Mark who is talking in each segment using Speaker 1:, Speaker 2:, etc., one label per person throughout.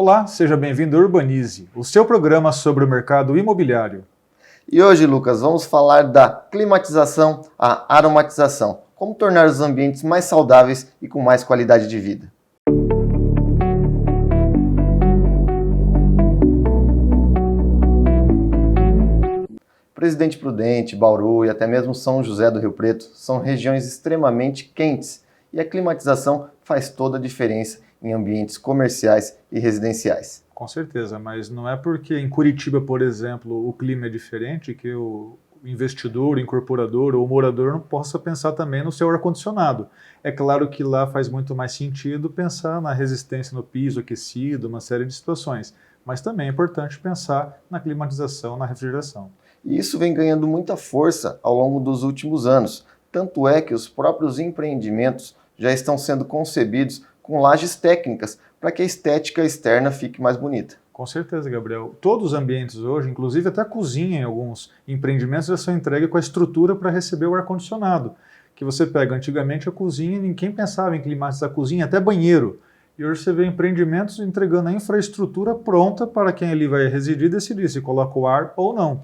Speaker 1: Olá, seja bem-vindo ao Urbanize, o seu programa sobre o mercado imobiliário.
Speaker 2: E hoje, Lucas, vamos falar da climatização à aromatização. Como tornar os ambientes mais saudáveis e com mais qualidade de vida. Presidente Prudente, Bauru e até mesmo São José do Rio Preto são regiões extremamente quentes e a climatização faz toda a diferença em ambientes comerciais e residenciais.
Speaker 1: Com certeza, mas não é porque em Curitiba, por exemplo, o clima é diferente que o investidor, o incorporador ou o morador não possa pensar também no seu ar-condicionado. É claro que lá faz muito mais sentido pensar na resistência no piso aquecido, uma série de situações, mas também é importante pensar na climatização, na refrigeração.
Speaker 2: E isso vem ganhando muita força ao longo dos últimos anos, tanto é que os próprios empreendimentos já estão sendo concebidos com lajes técnicas para que a estética externa fique mais bonita.
Speaker 1: Com certeza, Gabriel. Todos os ambientes hoje, inclusive até a cozinha em alguns empreendimentos, já são entregues com a estrutura para receber o ar-condicionado. Que você pega antigamente a cozinha, ninguém pensava em climatizar a cozinha, até banheiro. E hoje você vê empreendimentos entregando a infraestrutura pronta para quem ali vai residir decidir se coloca o ar ou não.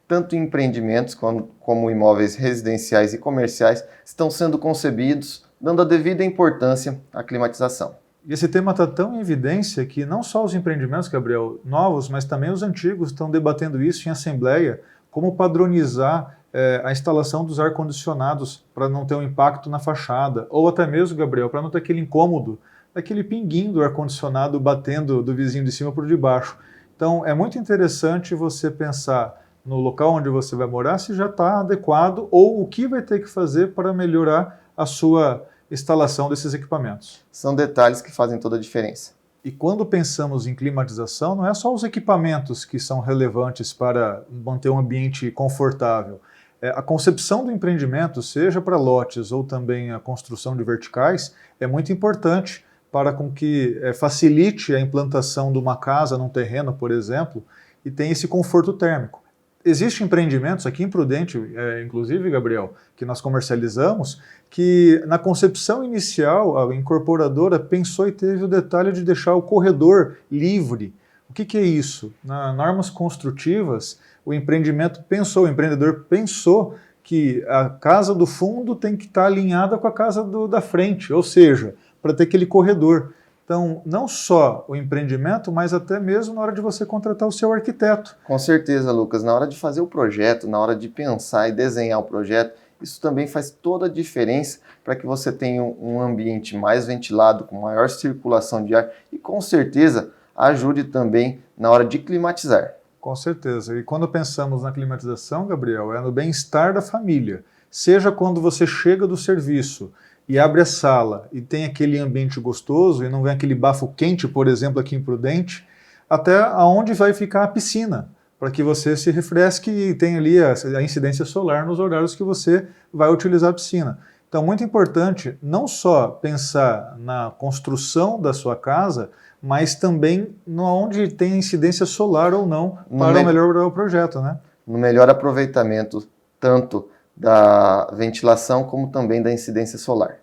Speaker 2: Tanto empreendimentos como imóveis residenciais e comerciais estão sendo concebidos dando a devida importância à climatização.
Speaker 1: E esse tema está tão em evidência que não só os empreendimentos, Gabriel, novos, mas também os antigos estão debatendo isso em assembleia, como padronizar a instalação dos ar-condicionados para não ter um impacto na fachada, ou até mesmo, Gabriel, para não ter aquele incômodo, aquele pinguinho do ar-condicionado batendo do vizinho de cima por debaixo. Então é muito interessante você pensar no local onde você vai morar se já está adequado ou o que vai ter que fazer para melhorar a sua instalação desses equipamentos.
Speaker 2: São detalhes que fazem toda a diferença.
Speaker 1: E quando pensamos em climatização, não é só os equipamentos que são relevantes para manter um ambiente confortável. A concepção do empreendimento, seja para lotes ou também a construção de verticais, é muito importante para com que facilite a implantação de uma casa num terreno, por exemplo, e tenha esse conforto térmico. Existem empreendimentos aqui em Prudente, inclusive, Gabriel, que nós comercializamos, que na concepção inicial a incorporadora pensou e teve o detalhe de deixar o corredor livre. O que é isso? Nas normas construtivas, o empreendimento pensou, o empreendedor pensou que a casa do fundo tem que estar alinhada com a casa da frente, ou seja, para ter aquele corredor. Então, não só o empreendimento, mas até mesmo na hora de você contratar o seu arquiteto.
Speaker 2: Com certeza, Lucas. Na hora de fazer o projeto, na hora de pensar e desenhar o projeto, isso também faz toda a diferença para que você tenha um ambiente mais ventilado, com maior circulação de ar e, com certeza, ajude também na hora de climatizar.
Speaker 1: Com certeza. E quando pensamos na climatização, Gabriel, é no bem-estar da família. Seja quando você chega do serviço e abre a sala e tem aquele ambiente gostoso e não vem aquele bafo quente, por exemplo, aqui em Prudente, até aonde vai ficar a piscina, para que você se refresque e tenha ali a incidência solar nos horários que você vai utilizar a piscina. Então, muito importante não só pensar na construção da sua casa, mas também onde tem incidência solar ou não para melhorar o projeto, né?
Speaker 2: No melhor aproveitamento, tanto da ventilação como também da incidência solar.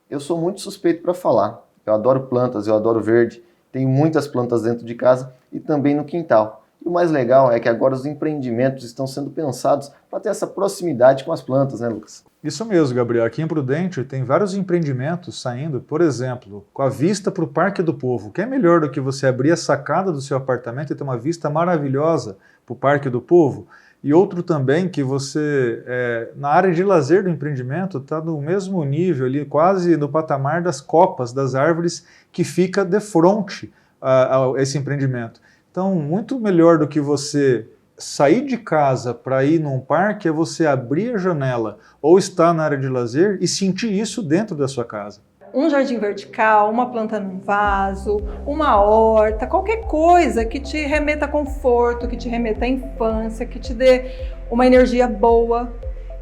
Speaker 2: Eu sou muito suspeito para falar. Eu adoro plantas, eu adoro verde, tenho muitas plantas dentro de casa e também no quintal. E o mais legal é que agora os empreendimentos estão sendo pensados para ter essa proximidade com as plantas, né, Lucas?
Speaker 1: Isso mesmo, Gabriel. Aqui em Prudente tem vários empreendimentos saindo, por exemplo, com a vista para o Parque do Povo. Que é melhor do que você abrir a sacada do seu apartamento e ter uma vista maravilhosa para o Parque do Povo? E outro também que você, na área de lazer do empreendimento, está no mesmo nível ali, quase no patamar das copas, das árvores que fica de frente a esse empreendimento. Então, muito melhor do que você sair de casa para ir num parque é você abrir a janela ou estar na área de lazer e sentir isso dentro da sua casa.
Speaker 3: Um jardim vertical, uma planta num vaso, uma horta, qualquer coisa que te remeta a conforto, que te remeta à infância, que te dê uma energia boa.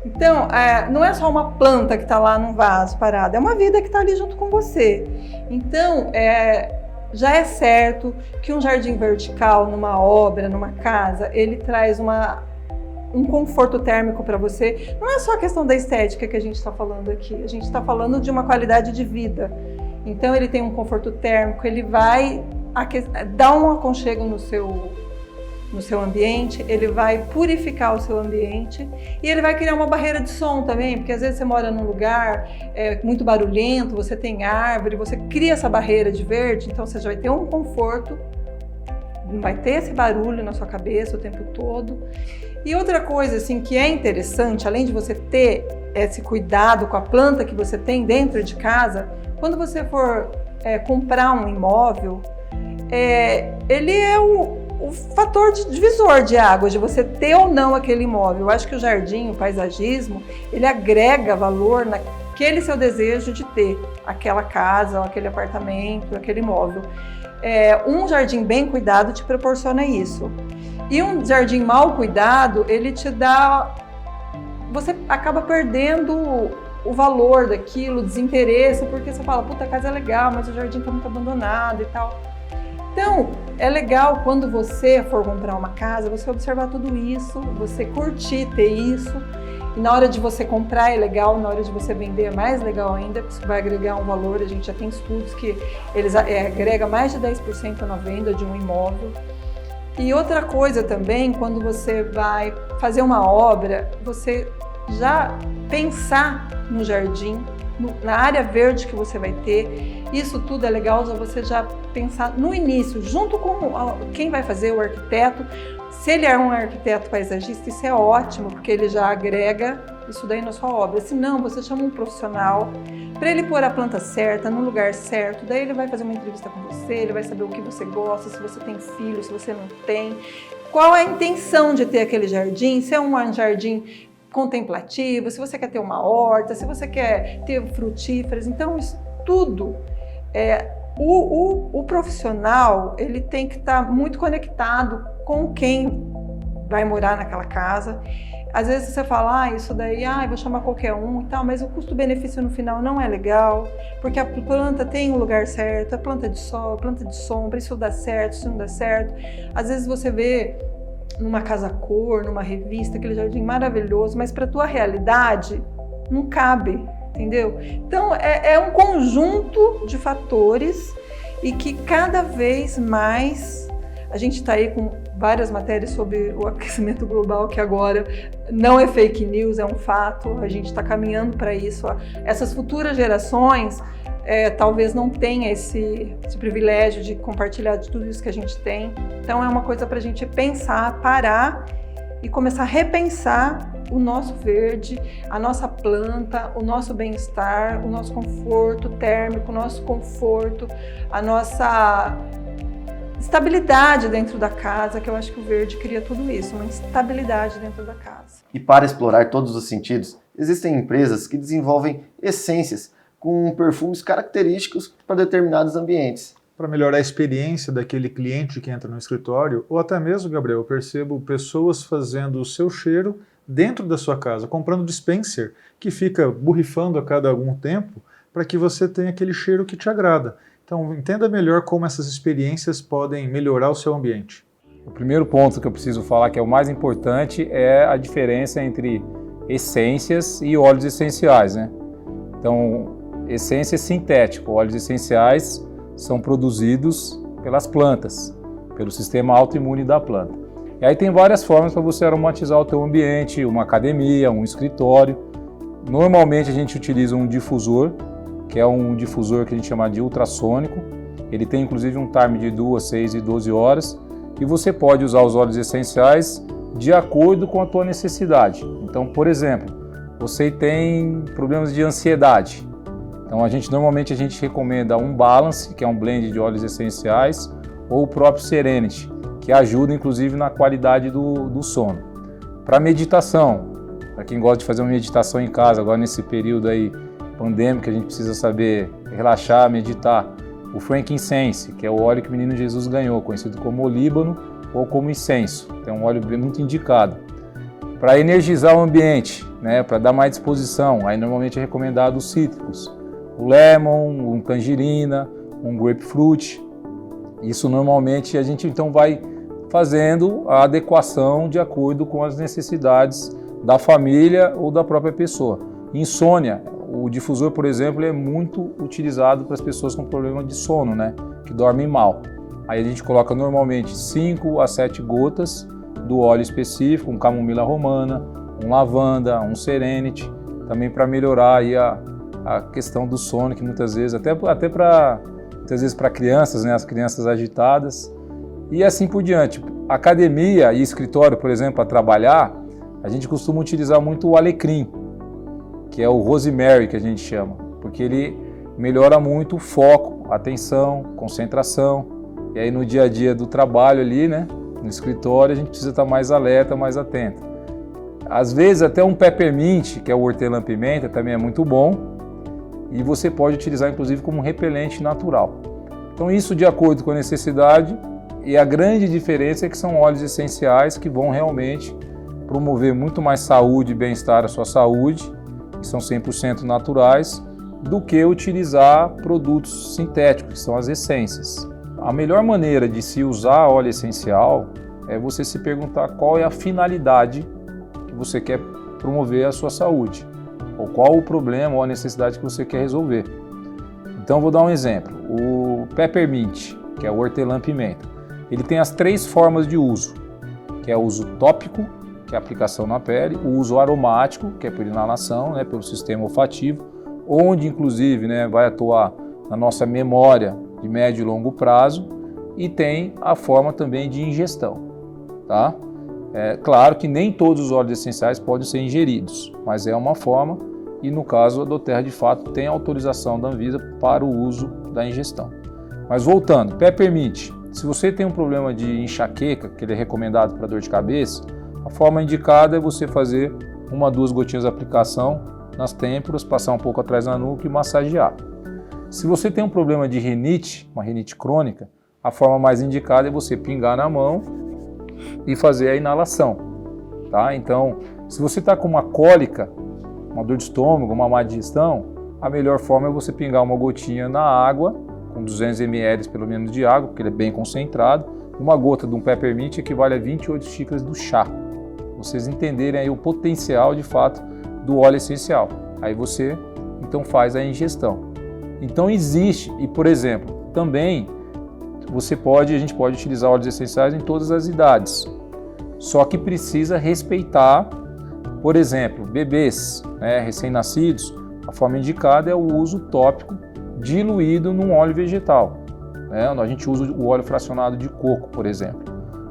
Speaker 3: Então, não é só uma planta que está lá num vaso parada, é uma vida que está ali junto com você. Então, já é certo que um jardim vertical numa obra, numa casa, ele traz um conforto térmico para você. Não é só a questão da estética que a gente está falando aqui, a gente está falando de uma qualidade de vida. Então ele tem um conforto térmico, ele vai dar um aconchego no seu ambiente, ele vai purificar o seu ambiente e ele vai criar uma barreira de som também, porque às vezes você mora num lugar muito barulhento, você tem árvore, você cria essa barreira de verde, então você já vai ter um conforto, não vai ter esse barulho na sua cabeça o tempo todo. E outra coisa assim que é interessante, além de você ter esse cuidado com a planta que você tem dentro de casa, quando você for comprar um imóvel, ele é o fator divisor de água, de você ter ou não aquele imóvel. Eu acho que o jardim, o paisagismo, ele agrega valor naquele seu desejo de ter aquela casa, ou aquele apartamento, aquele imóvel. Um jardim bem cuidado te proporciona isso. E um jardim mal cuidado, ele te dá... Você acaba perdendo o valor daquilo, o desinteresse, porque você fala, puta, a casa é legal, mas o jardim está muito abandonado e tal. Então, é legal quando você for comprar uma casa, você observar tudo isso, você curtir ter isso. E na hora de você comprar é legal, na hora de você vender é mais legal ainda, porque isso vai agregar um valor. A gente já tem estudos que eles agregam mais de 10% na venda de um imóvel. E outra coisa também, quando você vai fazer uma obra, você já pensar no jardim, na área verde que você vai ter. Isso tudo é legal você já pensar no início, junto com quem vai fazer, o arquiteto. Se ele é um arquiteto paisagista, isso é ótimo, porque ele já agrega isso daí na sua obra. Se não, você chama um profissional para ele pôr a planta certa, no lugar certo. Daí ele vai fazer uma entrevista com você, ele vai saber o que você gosta, se você tem filho, se você não tem. Qual é a intenção de ter aquele jardim? Se é um jardim contemplativo, se você quer ter uma horta, se você quer ter frutíferas. Então, isso tudo, o profissional, ele tem que estar muito conectado com quem vai morar naquela casa. Às vezes você fala, isso daí, eu vou chamar qualquer um e tal, mas o custo-benefício no final não é legal, porque a planta tem um lugar certo, a planta de sol, a planta de sombra, isso dá certo, isso não dá certo. Às vezes você vê numa casa cor, numa revista, aquele jardim maravilhoso, mas para a tua realidade não cabe, entendeu? Então é um conjunto de fatores e que cada vez mais a gente está aí com várias matérias sobre o aquecimento global, que agora não é fake news, é um fato, a gente está caminhando para isso. Essas futuras gerações talvez não tenham esse privilégio de compartilhar de tudo isso que a gente tem. Então é uma coisa para a gente pensar, parar e começar a repensar o nosso verde, a nossa planta, o nosso bem-estar, o nosso conforto térmico, o nosso conforto, a nossa estabilidade dentro da casa, que eu acho que o verde cria tudo isso, uma estabilidade dentro da casa.
Speaker 2: E para explorar todos os sentidos, existem empresas que desenvolvem essências com perfumes característicos para determinados ambientes.
Speaker 1: Para melhorar a experiência daquele cliente que entra no escritório, ou até mesmo, Gabriel, eu percebo pessoas fazendo o seu cheiro dentro da sua casa, comprando dispenser, que fica borrifando a cada algum tempo, para que você tenha aquele cheiro que te agrada. Então, entenda melhor como essas experiências podem melhorar o seu ambiente.
Speaker 4: O primeiro ponto que eu preciso falar, que é o mais importante, é a diferença entre essências e óleos essenciais, né? Então, essência é sintético, óleos essenciais são produzidos pelas plantas, pelo sistema autoimune da planta. E aí tem várias formas para você aromatizar o teu ambiente, uma academia, um escritório. Normalmente a gente utiliza um difusor, que é um difusor que a gente chama de ultrassônico. Ele tem inclusive um time de 2, 6 e 12 horas. E você pode usar os óleos essenciais de acordo com a tua necessidade. Então, por exemplo, você tem problemas de ansiedade. Então, normalmente a gente recomenda um Balance, que é um blend de óleos essenciais, ou o próprio Serenity, que ajuda inclusive na qualidade do sono. Para meditação, para quem gosta de fazer uma meditação em casa, agora nesse período aí pandêmico, a gente precisa saber relaxar, meditar. O frankincense, que é o óleo que o menino Jesus ganhou, conhecido como olíbano ou como incenso. É um óleo muito indicado. Para energizar o ambiente, né, para dar mais disposição, aí normalmente é recomendado os cítricos. O lemon, um tangerina, um grapefruit. Isso normalmente a gente então vai fazendo a adequação de acordo com as necessidades da família ou da própria pessoa. Insônia, o difusor, por exemplo, é muito utilizado para as pessoas com problema de sono, né, que dormem mal. Aí a gente coloca normalmente 5 a 7 gotas do óleo específico, um camomila romana, um lavanda, um serenity, também para melhorar aí a questão do sono, que muitas vezes, até para crianças, né, as crianças agitadas, e assim por diante. Academia e escritório, por exemplo, para trabalhar, a gente costuma utilizar muito o alecrim, que é o rosemary que a gente chama, porque ele melhora muito o foco, atenção, concentração, e aí no dia a dia do trabalho ali, né, no escritório, a gente precisa estar mais alerta, mais atento. Às vezes até um peppermint, que é o hortelã-pimenta, também é muito bom, e você pode utilizar inclusive como repelente natural. Então isso de acordo com a necessidade, e a grande diferença é que são óleos essenciais que vão realmente promover muito mais saúde e bem-estar à sua saúde, que são 100% naturais, do que utilizar produtos sintéticos, que são as essências. A melhor maneira de se usar óleo essencial é você se perguntar qual é a finalidade que você quer promover a sua saúde, ou qual o problema ou a necessidade que você quer resolver. Então vou dar um exemplo. O peppermint, que é o hortelã-pimenta, ele tem as 3 formas de uso, que é o uso tópico, que é a aplicação na pele, o uso aromático, que é por inalação, né, pelo sistema olfativo, onde inclusive, né, vai atuar na nossa memória de médio e longo prazo, e tem a forma também de ingestão, tá? É claro que nem todos os óleos essenciais podem ser ingeridos, mas é uma forma, e no caso a doTERRA de fato tem autorização da Anvisa para o uso da ingestão. Mas voltando, peppermint, se você tem um problema de enxaqueca, que ele é recomendado para dor de cabeça, a forma indicada é você fazer 1 a 2 gotinhas de aplicação nas têmporas, passar um pouco atrás na nuca e massagear. Se você tem um problema de rinite, uma rinite crônica, a forma mais indicada é você pingar na mão e fazer a inalação, tá? Então, se você está com uma cólica, uma dor de estômago, uma má digestão, a melhor forma é você pingar uma gotinha na água, com 200 ml pelo menos de água, porque ele é bem concentrado. Uma gota de um peppermint equivale a 28 xícaras do chá. Vocês entenderem aí o potencial de fato do óleo essencial. Aí você então faz a ingestão. Então existe, e por exemplo, também a gente pode utilizar óleos essenciais em todas as idades. Só que precisa respeitar, por exemplo, bebês, né, recém-nascidos, a forma indicada é o uso tópico diluído num óleo vegetal. Né? A gente usa o óleo fracionado de coco, por exemplo.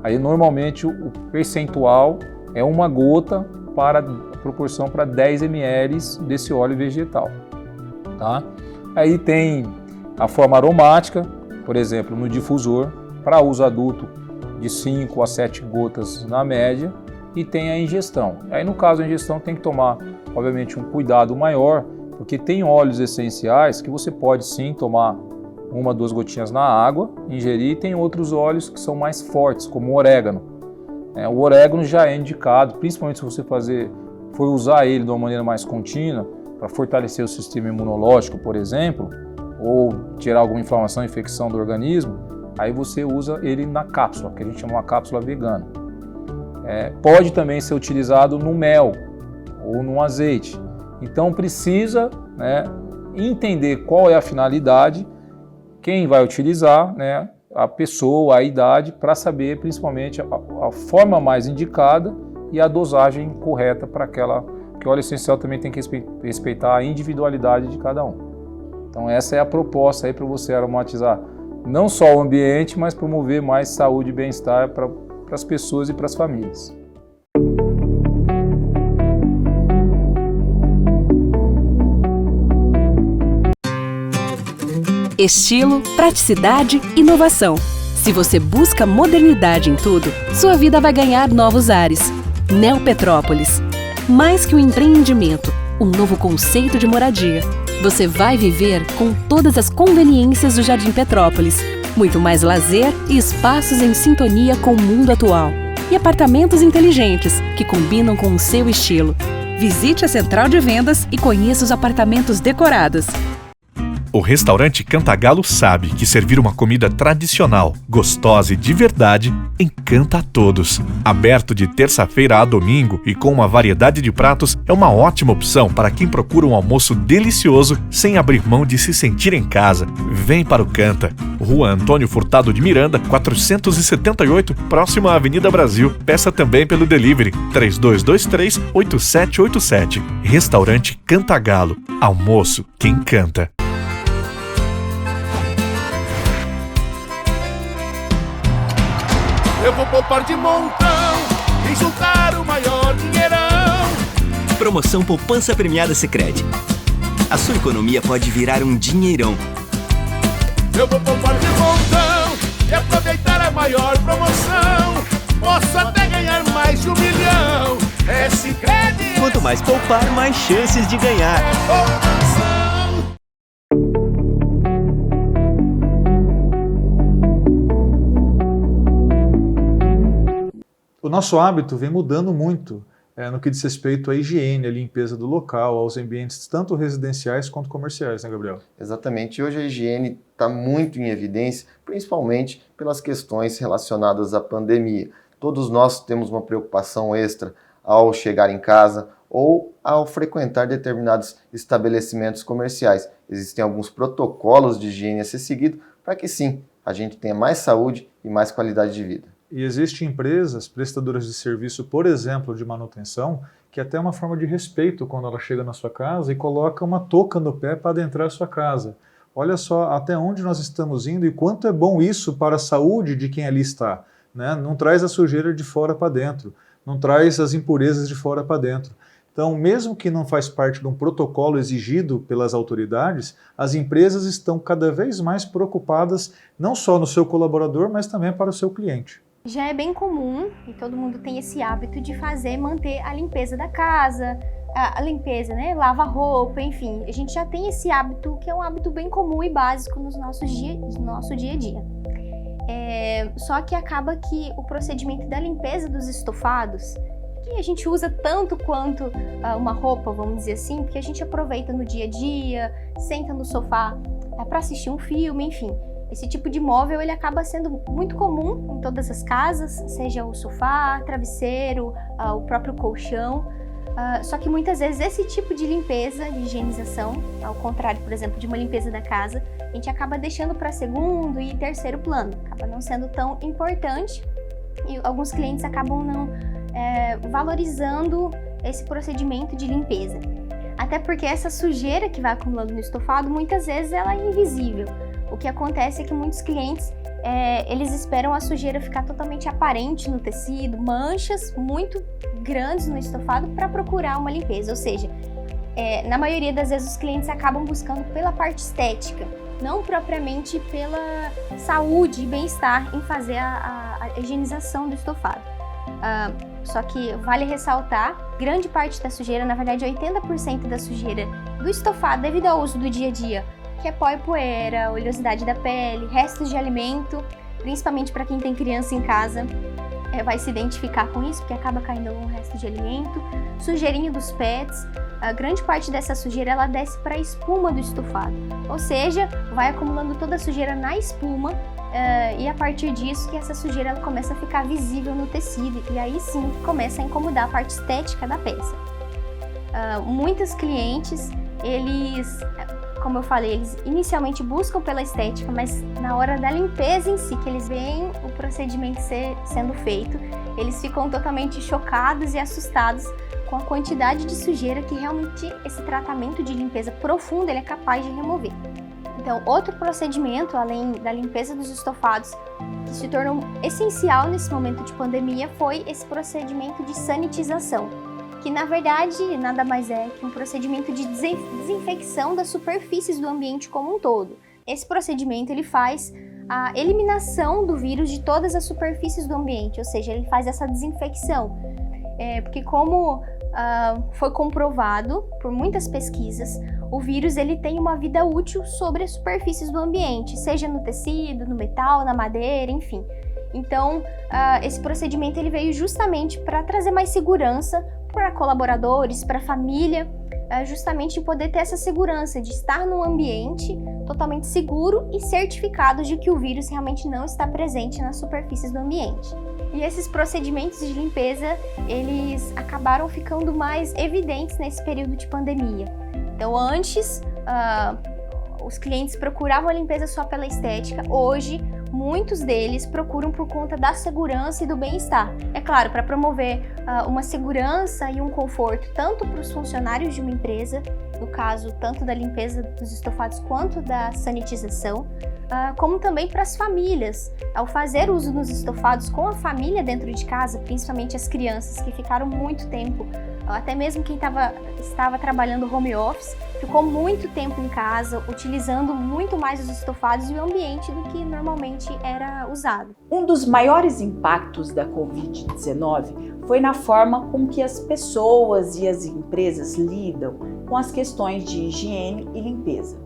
Speaker 4: Aí normalmente o percentual é 1 gota para proporção para 10 ml desse óleo vegetal. Tá? Aí tem a forma aromática, por exemplo, no difusor, para uso adulto de 5 a 7 gotas na média, e tem a ingestão. Aí no caso da ingestão tem que tomar, obviamente, um cuidado maior, porque tem óleos essenciais que você pode sim tomar 1 a 2 gotinhas na água, ingerir, e tem outros óleos que são mais fortes, como o orégano. O orégano já é indicado, principalmente se você for usar ele de uma maneira mais contínua, para fortalecer o sistema imunológico, por exemplo, ou tirar alguma inflamação, infecção do organismo, aí você usa ele na cápsula, que a gente chama uma cápsula vegana. Pode também ser utilizado no mel ou no azeite. Então precisa, né, entender qual é a finalidade, quem vai utilizar, né, a pessoa, a idade, para saber principalmente a forma mais indicada e a dosagem correta para aquela. Porque o óleo essencial também tem que respeitar a individualidade de cada um. Então essa é a proposta aí para você aromatizar não só o ambiente, mas promover mais saúde e bem-estar para as pessoas e para as famílias.
Speaker 5: Estilo, praticidade, inovação. Se você busca modernidade em tudo, sua vida vai ganhar novos ares. Neopetrópolis. Mais que um empreendimento, um novo conceito de moradia. Você vai viver com todas as conveniências do Jardim Petrópolis. Muito mais lazer e espaços em sintonia com o mundo atual. E apartamentos inteligentes, que combinam com o seu estilo. Visite a central de vendas e conheça os apartamentos decorados.
Speaker 6: O restaurante Cantagalo sabe que servir uma comida tradicional, gostosa e de verdade encanta a todos. Aberto de terça-feira a domingo e com uma variedade de pratos, é uma ótima opção para quem procura um almoço delicioso sem abrir mão de se sentir em casa. Vem para o Canta. Rua Antônio Furtado de Miranda, 478, próximo à Avenida Brasil. Peça também pelo delivery 3223-8787. Restaurante Cantagalo. Almoço que encanta.
Speaker 7: Eu vou poupar de montão e juntar o maior dinheirão.
Speaker 8: Promoção Poupança Premiada Sicredi. A sua economia pode virar um dinheirão.
Speaker 7: Eu vou poupar de montão e aproveitar a maior promoção. Posso até ganhar mais de 1 milhão. É Sicredi.
Speaker 8: Quanto mais poupar, mais chances de ganhar.
Speaker 1: O nosso hábito vem mudando muito no que diz respeito à higiene, à limpeza do local, aos ambientes tanto residenciais quanto comerciais, né, Gabriel?
Speaker 2: Exatamente. Hoje a higiene está muito em evidência, principalmente pelas questões relacionadas à pandemia. Todos nós temos uma preocupação extra ao chegar em casa ou ao frequentar determinados estabelecimentos comerciais. Existem alguns protocolos de higiene a ser seguido para que sim, a gente tenha mais saúde e mais qualidade de vida.
Speaker 1: E existem empresas prestadoras de serviço, por exemplo, de manutenção, que até é uma forma de respeito quando ela chega na sua casa e coloca uma touca no pé para adentrar a sua casa. Olha só até onde nós estamos indo e quanto é bom isso para a saúde de quem ali está, né? Não traz a sujeira de fora para dentro, não traz as impurezas de fora para dentro. Então, mesmo que não faz parte de um protocolo exigido pelas autoridades, as empresas estão cada vez mais preocupadas não só no seu colaborador, mas também para o seu cliente.
Speaker 9: Já é bem comum, e todo mundo tem esse hábito de manter a limpeza da casa, a limpeza, né? Lava roupa, enfim. A gente já tem esse hábito que é um hábito bem comum e básico no nosso dia a dia. Só que acaba que o procedimento da limpeza dos estofados, que a gente usa tanto quanto uma roupa, vamos dizer assim, porque a gente aproveita no dia a dia, senta no sofá para assistir um filme, enfim. Esse tipo de móvel ele acaba sendo muito comum em todas as casas, seja o sofá, travesseiro, o próprio colchão. Só que muitas vezes esse tipo de limpeza, de higienização, ao contrário, por exemplo, de uma limpeza da casa, a gente acaba deixando para segundo e terceiro plano, acaba não sendo tão importante e alguns clientes acabam não valorizando esse procedimento de limpeza. Até porque essa sujeira que vai acumulando no estofado, muitas vezes ela é invisível. O que acontece é que muitos clientes, eles esperam a sujeira ficar totalmente aparente no tecido, manchas muito grandes no estofado para procurar uma limpeza. Ou seja, na maioria das vezes os clientes acabam buscando pela parte estética, não propriamente pela saúde e bem-estar em fazer a higienização do estofado. Só que vale ressaltar, grande parte da sujeira, na verdade 80% da sujeira do estofado, devido ao uso do dia a dia, que é pó e poeira, oleosidade da pele, restos de alimento, principalmente para quem tem criança em casa, vai se identificar com isso, porque acaba caindo algum resto de alimento, sujeirinha dos pets, a grande parte dessa sujeira ela desce para a espuma do estofado, ou seja, vai acumulando toda a sujeira na espuma, e a partir disso que essa sujeira ela começa a ficar visível no tecido, e aí sim começa a incomodar a parte estética da peça. Muitos clientes, como eu falei, eles inicialmente buscam pela estética, mas na hora da limpeza em si, que eles veem o procedimento sendo feito, eles ficam totalmente chocados e assustados com a quantidade de sujeira que realmente esse tratamento de limpeza profunda ele é capaz de remover. Então, outro procedimento, além da limpeza dos estofados, que se tornou essencial nesse momento de pandemia, foi esse procedimento de sanitização, que na verdade nada mais é que um procedimento de desinfecção das superfícies do ambiente como um todo. Esse procedimento ele faz a eliminação do vírus de todas as superfícies do ambiente, ou seja, ele faz essa desinfecção. Porque como foi comprovado por muitas pesquisas, o vírus ele tem uma vida útil sobre as superfícies do ambiente, seja no tecido, no metal, na madeira, enfim. Então, esse procedimento ele veio justamente para trazer mais segurança para colaboradores, para a família, justamente em poder ter essa segurança de estar num ambiente totalmente seguro e certificado de que o vírus realmente não está presente nas superfícies do ambiente. E esses procedimentos de limpeza, eles acabaram ficando mais evidentes nesse período de pandemia. Então, antes, os clientes procuravam a limpeza só pela estética. Hoje, muitos deles procuram por conta da segurança e do bem-estar. É claro, para promover uma segurança e um conforto tanto para os funcionários de uma empresa, no caso, tanto da limpeza dos estofados quanto da sanitização, como também para as famílias. Ao fazer uso dos estofados com a família dentro de casa, principalmente as crianças que ficaram muito tempo, até mesmo quem estava trabalhando home office, ficou muito tempo em casa, utilizando muito mais os estofados e o ambiente do que normalmente era usado.
Speaker 10: Um dos maiores impactos da Covid-19 foi na forma com que as pessoas e as empresas lidam com as questões de higiene e limpeza.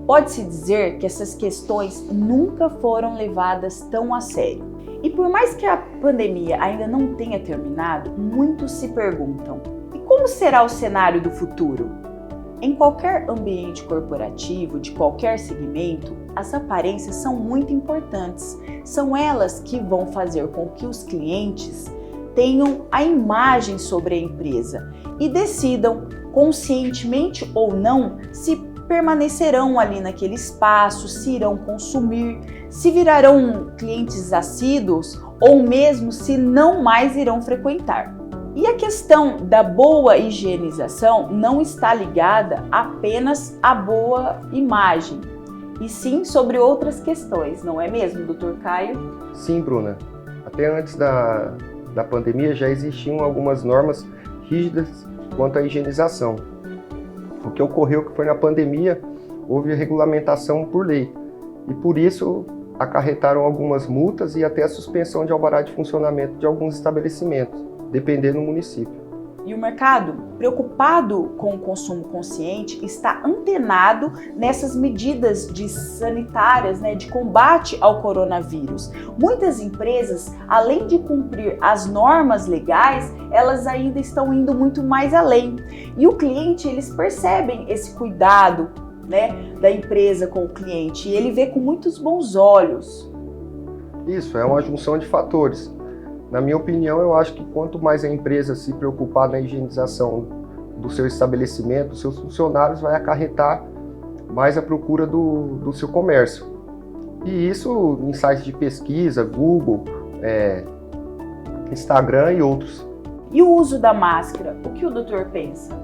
Speaker 10: Pode-se dizer que essas questões nunca foram levadas tão a sério. E por mais que a pandemia ainda não tenha terminado, muitos se perguntam: e como será o cenário do futuro? Em qualquer ambiente corporativo, de qualquer segmento, as aparências são muito importantes. São elas que vão fazer com que os clientes tenham a imagem sobre a empresa e decidam, conscientemente ou não, se permanecerão ali naquele espaço, se irão consumir, se virarão clientes assíduos ou mesmo se não mais irão frequentar. E a questão da boa higienização não está ligada apenas à boa imagem, e sim sobre outras questões, não é mesmo, Dr. Caio?
Speaker 2: Sim, Bruna. Até antes da pandemia já existiam algumas normas rígidas quanto à higienização. O que ocorreu que foi na pandemia, houve regulamentação por lei, e por isso acarretaram algumas multas e até a suspensão de alvará de funcionamento de alguns estabelecimentos, dependendo do município.
Speaker 10: E o mercado, preocupado com o consumo consciente, está antenado nessas medidas sanitárias, de combate ao coronavírus. Muitas empresas, além de cumprir as normas legais, elas ainda estão indo muito mais além. E o cliente, eles percebem esse cuidado, da empresa com o cliente, e ele vê com muitos bons olhos.
Speaker 2: Isso, é uma junção de fatores. Na minha opinião, eu acho que quanto mais a empresa se preocupar na higienização do seu estabelecimento, dos seus funcionários, vai acarretar mais a procura do seu comércio. E isso em sites de pesquisa, Google, Instagram e outros.
Speaker 10: E o uso da máscara, o que o doutor pensa?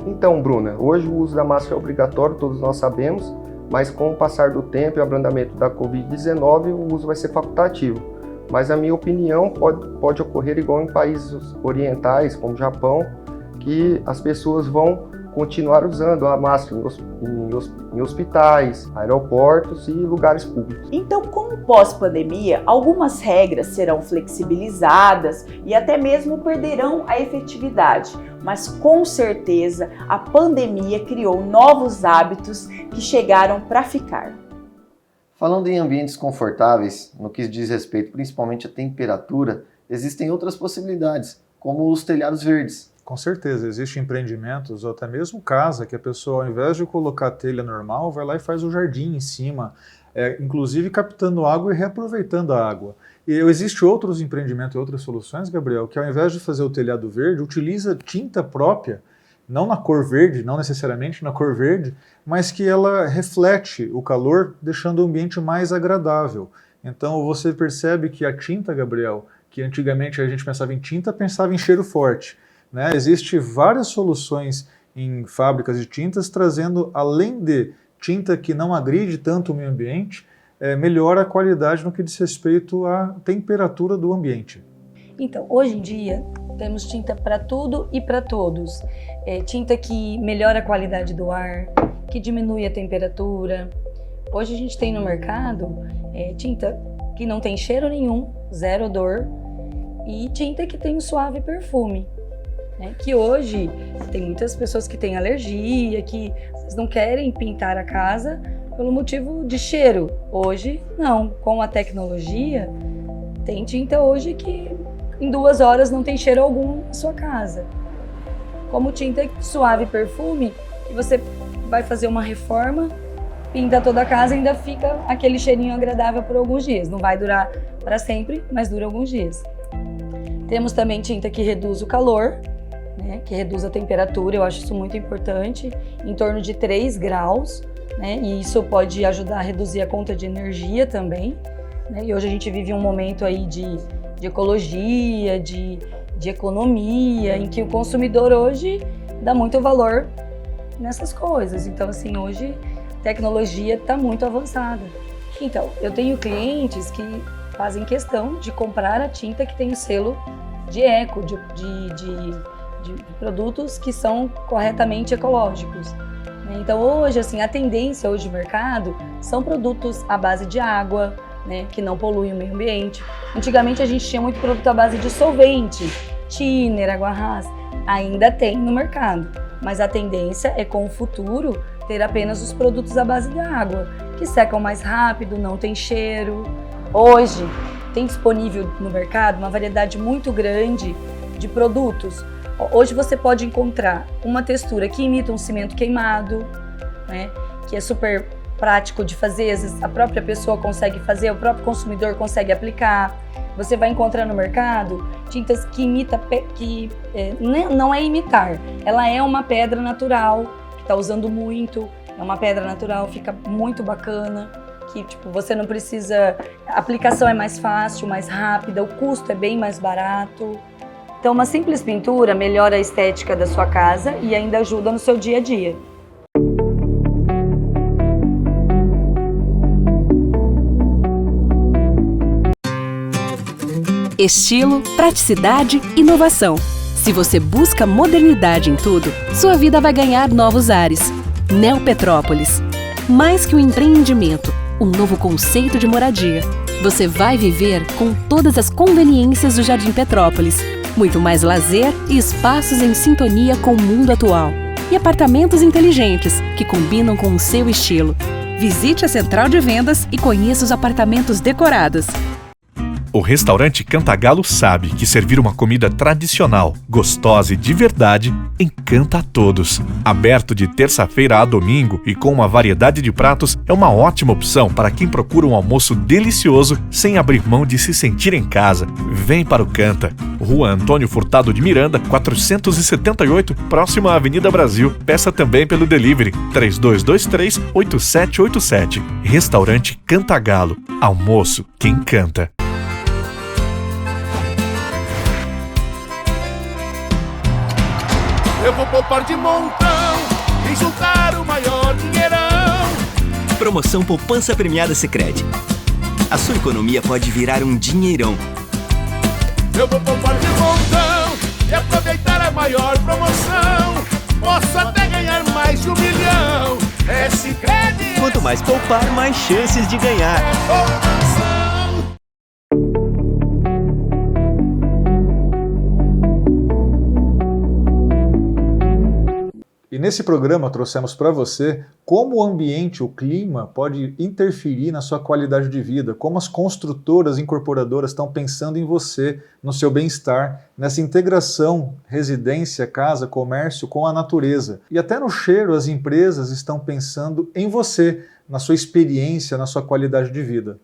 Speaker 2: Então, Bruna, hoje o uso da máscara é obrigatório, todos nós sabemos, mas com o passar do tempo e o abrandamento da Covid-19, o uso vai ser facultativo. Mas a minha opinião pode ocorrer igual em países orientais, como o Japão, que as pessoas vão continuar usando a máscara em hospitais, aeroportos e lugares públicos.
Speaker 10: Então, como pós-pandemia, algumas regras serão flexibilizadas e até mesmo perderão a efetividade, mas com certeza a pandemia criou novos hábitos que chegaram para ficar.
Speaker 2: Falando em ambientes confortáveis, no que diz respeito principalmente à temperatura, existem outras possibilidades, como os telhados verdes.
Speaker 1: Com certeza, existem empreendimentos, ou até mesmo casa, que a pessoa, ao invés de colocar a telha normal, vai lá e faz o jardim em cima, inclusive captando água e reaproveitando a água. E existem outros empreendimentos e outras soluções, Gabriel, que ao invés de fazer o telhado verde, utiliza tinta própria, não na cor verde, não necessariamente na cor verde, mas que ela reflete o calor, deixando o ambiente mais agradável. Então você percebe que a tinta, Gabriel, que antigamente a gente pensava em tinta, pensava em cheiro forte. Existem várias soluções em fábricas de tintas trazendo, além de tinta que não agride tanto o meio ambiente, melhora a qualidade no que diz respeito à temperatura do ambiente.
Speaker 11: Então, hoje em dia, temos tinta para tudo e para todos. Tinta que melhora a qualidade do ar, que diminui a temperatura. Hoje a gente tem no mercado tinta que não tem cheiro nenhum, zero odor, e tinta que tem um suave perfume. Que hoje tem muitas pessoas que têm alergia, que não querem pintar a casa pelo motivo de cheiro. Hoje, não. Com a tecnologia, tem tinta hoje que em 2 horas não tem cheiro algum na sua casa. como tinta suave perfume, e você vai fazer uma reforma, pinta toda a casa e ainda fica aquele cheirinho agradável por alguns dias. Não vai durar para sempre, mas dura alguns dias. Temos também tinta que reduz o calor, né, que reduz a temperatura, eu acho isso muito importante, em torno de 3 graus, né, e isso pode ajudar a reduzir a conta de energia também, né, e hoje a gente vive um momento aí de ecologia, de economia, em que o consumidor hoje dá muito valor nessas coisas. Então, assim, hoje a tecnologia está muito avançada. Então, eu tenho clientes que fazem questão de comprar a tinta que tem o selo de eco, de produtos que são corretamente ecológicos. Então, hoje, assim, a tendência hoje do mercado são produtos à base de água, né, que não poluem o meio ambiente. Antigamente a gente tinha muito produto à base de solvente, thinner, água rasa, ainda tem no mercado, mas a tendência é com o futuro ter apenas os produtos à base de água, que secam mais rápido, não tem cheiro. Hoje tem disponível no mercado uma variedade muito grande de produtos. Hoje você pode encontrar uma textura que imita um cimento queimado, né, que é super prático de fazer, às vezes a própria pessoa consegue fazer, o próprio consumidor consegue aplicar. Você vai encontrar no mercado tintas que não é imitar, ela é uma pedra natural, que está usando muito, é uma pedra natural, fica muito bacana, que tipo, você não precisa, a aplicação é mais fácil, mais rápida, o custo é bem mais barato. Então uma simples pintura melhora a estética da sua casa e ainda ajuda no seu dia a dia.
Speaker 5: Estilo, praticidade, inovação. Se você busca modernidade em tudo, sua vida vai ganhar novos ares. Neopetrópolis. Mais que um empreendimento, um novo conceito de moradia. Você vai viver com todas as conveniências do Jardim Petrópolis. Muito mais lazer e espaços em sintonia com o mundo atual. E apartamentos inteligentes, que combinam com o seu estilo. Visite a central de vendas e conheça os apartamentos decorados.
Speaker 6: O restaurante Cantagalo sabe que servir uma comida tradicional, gostosa e de verdade encanta a todos. Aberto de terça-feira a domingo e com uma variedade de pratos, é uma ótima opção para quem procura um almoço delicioso sem abrir mão de se sentir em casa. Vem para o Canta. Rua Antônio Furtado de Miranda, 478, próximo à Avenida Brasil. Peça também pelo delivery 3223-8787. Restaurante Cantagalo. Almoço que encanta.
Speaker 7: Eu vou poupar de montão e juntar o maior dinheirão.
Speaker 8: Promoção Poupança Premiada Sicredi. A sua economia pode virar um dinheirão.
Speaker 7: Eu vou poupar de montão e aproveitar a maior promoção. Posso até ganhar mais de 1 milhão. É Sicredi.
Speaker 8: Quanto mais poupar, mais chances de ganhar.
Speaker 7: É poupança.
Speaker 1: E nesse programa trouxemos para você como o ambiente, o clima, pode interferir na sua qualidade de vida, como as construtoras incorporadoras estão pensando em você, no seu bem-estar, nessa integração residência, casa, comércio com a natureza. E até no cheiro as empresas estão pensando em você, na sua experiência, na sua qualidade de vida.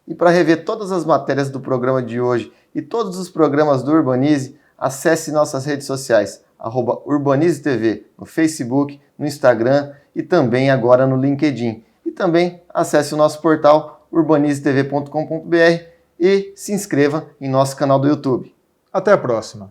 Speaker 2: E para rever todas as matérias do programa de hoje e todos os programas do Urbanize, acesse nossas redes sociais, @UrbanizeTV, no Facebook, no Instagram e também agora no LinkedIn. E também acesse o nosso portal urbanizetv.com.br e se inscreva em nosso canal do YouTube.
Speaker 1: Até a próxima!